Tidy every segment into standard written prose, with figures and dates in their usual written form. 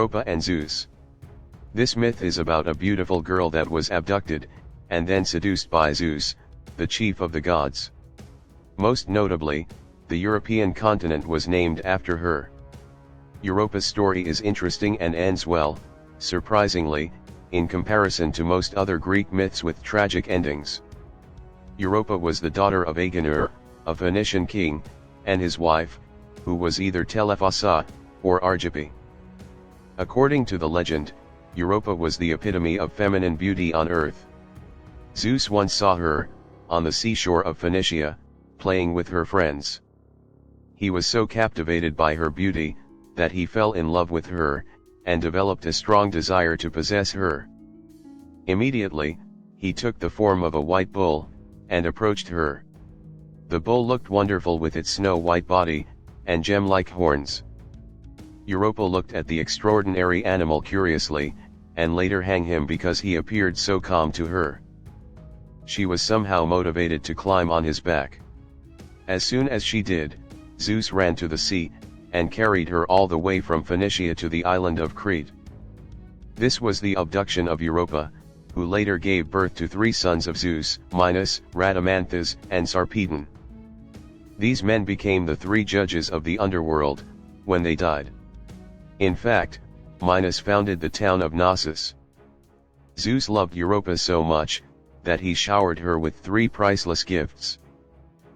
Europa and Zeus. This myth is about a beautiful girl that was abducted, and then seduced by Zeus, the chief of the gods. Most notably, the European continent was named after her. Europa's story is interesting and ends well, surprisingly, in comparison to most other Greek myths with tragic endings. Europa was the daughter of Agenor, a Phoenician king, and his wife, who was either Telephassa, or Argippe. According to the legend, Europa was the epitome of feminine beauty on earth. Zeus once saw her, on the seashore of Phoenicia, playing with her friends. He was so captivated by her beauty, that he fell in love with her, and developed a strong desire to possess her. Immediately, he took the form of a white bull, and approached her. The bull looked wonderful with its snow-white body, and gem-like horns. Europa looked at the extraordinary animal curiously, and later hung him because he appeared so calm to her. She was somehow motivated to climb on his back. As soon as she did, Zeus ran to the sea, and carried her all the way from Phoenicia to the island of Crete. This was the abduction of Europa, who later gave birth to 3 sons of Zeus, Minos, Rhadamanthus, and Sarpedon. These men became the 3 judges of the underworld, when they died. In fact, Minos founded the town of Knossos. Zeus loved Europa so much, that he showered her with 3 priceless gifts.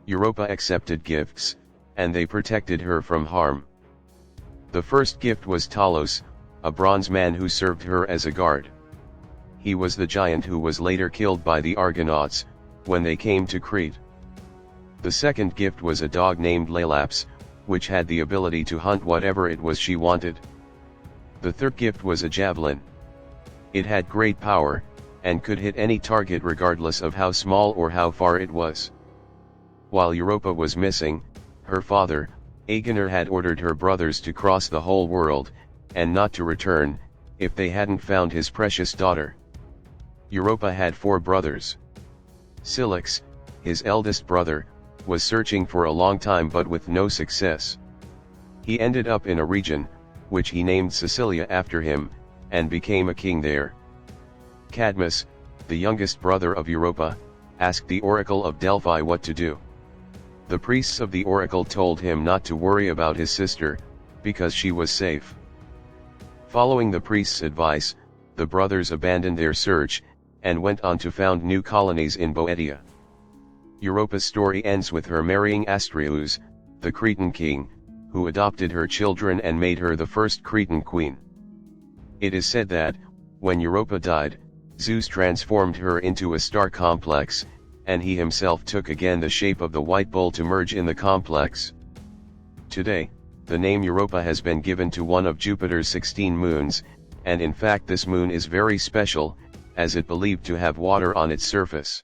Europa accepted gifts, and they protected her from harm. The first gift was Talos, a bronze man who served her as a guard. He was the giant who was later killed by the Argonauts, when they came to Crete. The second gift was a dog named Laelaps, which had the ability to hunt whatever it was she wanted. The third gift was a javelin. It had great power, and could hit any target regardless of how small or how far it was. While Europa was missing, her father, Agenor, had ordered her brothers to cross the whole world, and not to return, if they hadn't found his precious daughter. Europa had 4 brothers. Cilix, his eldest brother, was searching for a long time but with no success. He ended up in a region, which he named Sicilia after him, and became a king there. Cadmus, the youngest brother of Europa, asked the oracle of Delphi what to do. The priests of the oracle told him not to worry about his sister, because she was safe. Following the priest's advice, the brothers abandoned their search, and went on to found new colonies in Boeotia. Europa's story ends with her marrying Astraeus, the Cretan king, who adopted her children and made her the first Cretan queen. It is said that, when Europa died, Zeus transformed her into a star complex, and he himself took again the shape of the white bull to merge in the complex. Today, the name Europa has been given to one of Jupiter's 16 moons, and in fact this moon is very special, as it believed to have water on its surface.